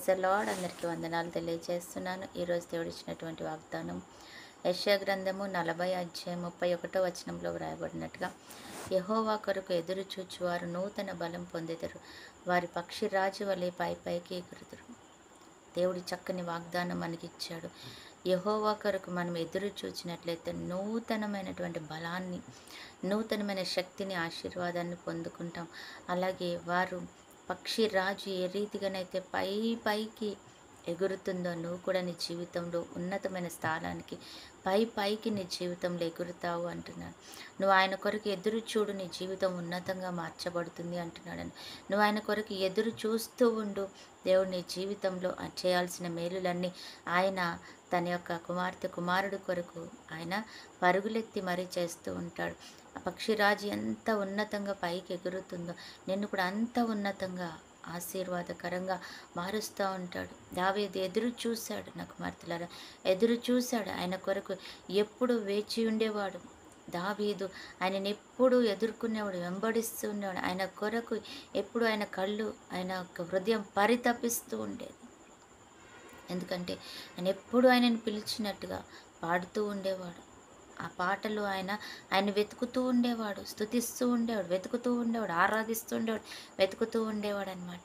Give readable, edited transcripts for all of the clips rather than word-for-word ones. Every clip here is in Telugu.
Praise the lord. అందరికీ వందనాలు తెలియజేస్తున్నాను. ఈరోజు దేవుడు ఇచ్చినటువంటి వాగ్దానం యెషయా గ్రంథము 40 అధ్యాయం 31 వచనంలో వ్రాయబడినట్టుగా, యెహోవా కొరకు ఎదురు చూచువారు నూతన బలం పొందెదరు, వారి పక్షిరాజు వలె పైకి ఎగురుదురు. దేవుడి చక్కని వాగ్దానం మనకిచ్చాడు. యెహోవా కొరకు మనం ఎదురు చూచినట్లయితే నూతనమైనటువంటి బలాన్ని, నూతనమైన శక్తిని, ఆశీర్వాదాన్ని పొందుకుంటాం. అలాగే వారు పక్షిరాజు ఏ రీతిగానైతే పైకి ఎగురుతుందో, నువ్వు కూడా నీ జీవితంలో ఉన్నతమైన స్థానానికి పైకి నీ జీవితంలో ఎగురుతావు అంటున్నాడు. నువ్వు ఆయన కొరకు ఎదురు చూడు, నీ జీవితం ఉన్నతంగా మార్చబడుతుంది అంటున్నాడని. నువ్వు ఆయన కొరకు ఎదురు చూస్తూ ఉండు. దేవుడు నీ జీవితంలో చేయాల్సిన మేలులన్నీ ఆయన తన యొక్క కుమారుడు కొరకు ఆయన పరుగులెత్తి మరీ చేస్తూ ఉంటాడు. ఆ పక్షిరాజు ఎంత ఉన్నతంగా పైకి ఎగురుతుందో, నిన్ను కూడా అంత ఉన్నతంగా ఆశీర్వాదకరంగా మారుస్తూ ఉంటాడు. దావీదు ఎదురు చూశాడు. నా కుమార్తెలారా, ఎదురు చూశాడు. ఆయన కొరకు ఎప్పుడు వేచి ఉండేవాడు. దావీదు ఆయనను ఎప్పుడు ఎదుర్కొనేవాడు, వెంబడిస్తూ ఉండేవాడు. ఆయన కొరకు ఎప్పుడు ఆయన కళ్ళు, ఆయన యొక్క హృదయం పరితపిస్తూ ఉండేది. ఎందుకంటే ఆయన ఎప్పుడు ఆయనను పిలిచినట్టుగా పాడుతూ ఉండేవాడు. ఆ పాటలు ఆయన వెతుకుతూ ఉండేవాడు, స్తుతిస్తూ ఉండేవాడు, వెతుకుతూ ఉండేవాడు, ఆరాధిస్తూ ఉండేవాడు, వెతుకుతూ ఉండేవాడు అనమాట.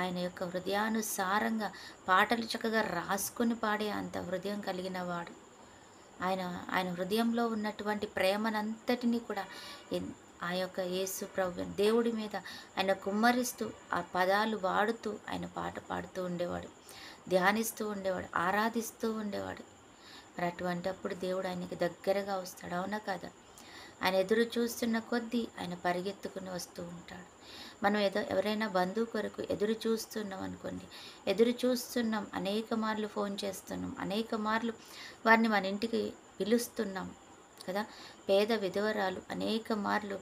ఆయన యొక్క హృదయానుసారంగా పాటలు చక్కగా రాసుకుని పాడే అంత హృదయం కలిగిన వాడు. ఆయన హృదయంలో ఉన్నటువంటి ప్రేమనంతటినీ కూడా ఆ యొక్క యేసు ప్రభు దేవుడి మీద ఆయన కుమ్మరిస్తూ, ఆ పదాలు వాడుతూ ఆయన పాట పాడుతూ ఉండేవాడు, ధ్యానిస్తూ ఉండేవాడు, ఆరాధిస్తూ ఉండేవాడు. మరి అటువంటప్పుడు దేవుడు ఆయనకి దగ్గరగా వస్తాడు, అవునా కదా? ఆయన ఎదురు చూస్తున్న కొద్దీ ఆయన పరిగెత్తుకుని వస్తూ ఉంటాడు. మనం ఎవరైనా బంధువు కొరకు ఎదురు చూస్తున్నాం అనుకోండి, ఎదురు చూస్తున్నాం, అనేక మార్లు ఫోన్ చేస్తున్నాం, అనేక మార్లు వారిని మన ఇంటికి పిలుస్తున్నాం కదా. పేద విధవరాలు అనేక మార్లు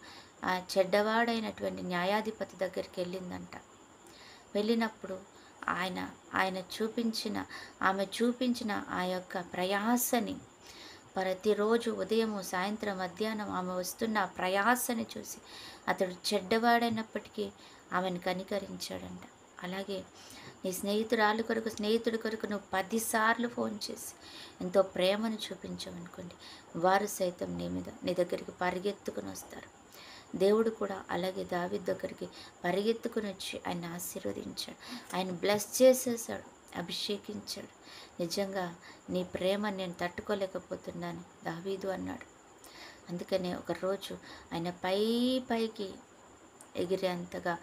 ఆ చెడ్డవాడైనటువంటి న్యాయాధిపతి దగ్గరికి వెళ్ళినప్పుడు ఆమె చూపించిన ఆ యొక్క ప్రయాసని, ప్రతిరోజు ఉదయము సాయంత్రం మధ్యాహ్నం ఆమె వస్తున్న ఆ ప్రయాసని చూసి అతడు చెడ్డవాడైనప్పటికీ ఆమెను కనికరించాడంట. అలాగే నీ స్నేహితుడి కొరకు నువ్వు 10 సార్లు ఫోన్ చేసి ఎంతో ప్రేమను చూపించావనుకోండి, వారు సైతం నీ దగ్గరికి పరిగెత్తుకుని వస్తారు. దేవుడు కూడా అలాగే దావీదు దగ్గరికి పరిగెత్తుకుని వచ్చి ఆయన ఆశీర్వదించాడు, ఆయన బ్లెస్ చేసేసాడు, అభిషేకించాడు. నిజంగా నీ ప్రేమ నేను తట్టుకోలేకపోతున్నాను దావీదు అన్నాడు. అందుకనే ఒకరోజు ఆయన పైకి ఎగిరేంతగా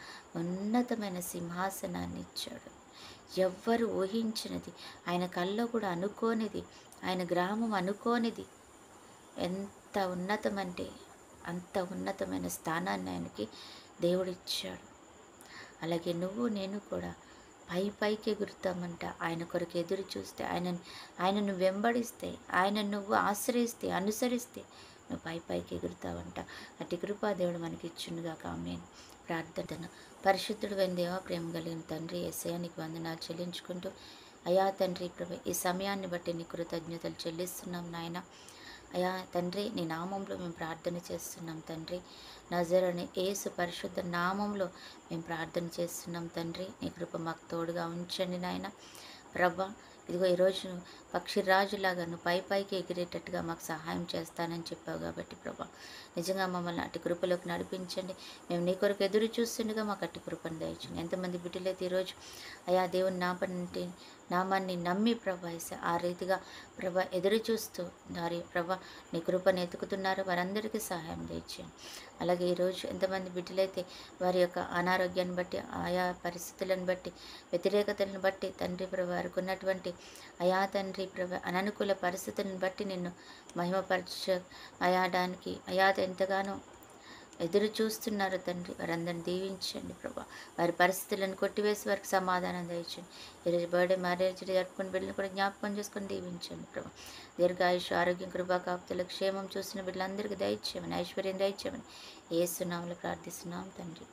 ఉన్నతమైన సింహాసనాన్ని ఇచ్చాడు. ఎవ్వరు ఊహించినది, ఆయన కల్లో కూడా అనుకోనిది, ఆయన గ్రామం అనుకోనిది, ఎంత ఉన్నతమంటే అంత ఉన్నతమైన స్థానాన్ని ఆయనకి దేవుడిచ్చాడు. అలాగే నువ్వు నేను కూడా పైకి ఎగురుతామంట. ఆయన కొరకు ఎదురు చూస్తే, ఆయనను వెంబడిస్తే, ఆయన నువ్వు ఆశ్రయిస్తే, అనుసరిస్తే నువ్వు పైకి ఎగురుతావంట. అట్టి కృపా దేవుడు మనకి ఇచ్చునుగా. ఆమేన్. ప్రార్థన. పరిశుద్ధుడైన దేవా, ప్రేమ కలిగిన తండ్రి యేసయ్య, నీకు వందనాలు చెల్లించుకుంటూ, అయా తండ్రి ప్రభు, ఈ సమయాన్ని బట్టి నీ కృతజ్ఞతలు చెల్లిస్తున్నాం నాయన. అయా తండ్రి, నీ నామంలో మేము ప్రార్థన చేస్తున్నాం తండ్రి. నజరేయుడైన యేసు పరిశుద్ధ నామంలో మేము ప్రార్థన చేస్తున్నాం తండ్రి. నీ కృప మాకు తోడుగా ఉంచండి నాయన. ప్రభా, ఇదిగో ఈరోజు పక్షిరాజులాగా నువ్వు పైకి ఎగిరేటట్టుగా మాకు సహాయం చేస్తానని చెప్పావు కాబట్టి ప్రభా, నిజంగా మమ్మల్ని అట్టి కృపలోకి నడిపించండి. మేము నీ కొరకు ఎదురు చూస్తుండగా మాకు అట్టి కృపను దయచండి. ఎంతమంది బిడ్డలైతే ఈరోజు అయా దేవుని నామాన్ని నమ్మి ప్రభా ఆ రీతిగా ప్రభా ఎదురు చూస్తూ ప్రభా నీ కృపను ఎత్తుకుతున్నారు, వారందరికీ సహాయం దయచేయండి. అలాగే ఈరోజు ఎంతమంది బిడ్డలైతే వారి యొక్క అనారోగ్యాన్ని బట్టి, ఆయా పరిస్థితులను బట్టి, వ్యతిరేకతలను బట్టి తండ్రి ప్రభా వారికి ఉన్నటువంటి అయా తండ్రి ప్రభా అననుకూల పరిస్థితులను బట్టి నిన్ను అయాడానికి ఎంతగానో ఎదురు చూస్తున్నారు తండ్రి, వారందరిని దీవించండి ప్రభా. వారి పరిస్థితులను కొట్టివేసి వారికి సమాధానం దయచండి. ఈరోజు బర్త్డే, మ్యారేజ్ జరుపుకుని బిడ్డలను కూడా జ్ఞాపకం చేసుకొని దీవించండి ప్రభా. దీర్ఘాయుష్, ఆరోగ్యం, కృపా, కాపుతల క్షేమం చూసిన బిడ్డలందరికీ దయచేయమని, ఐశ్వర్యం దయచేయమని యేసు నామములో ప్రార్థిస్తున్నాం తండ్రి.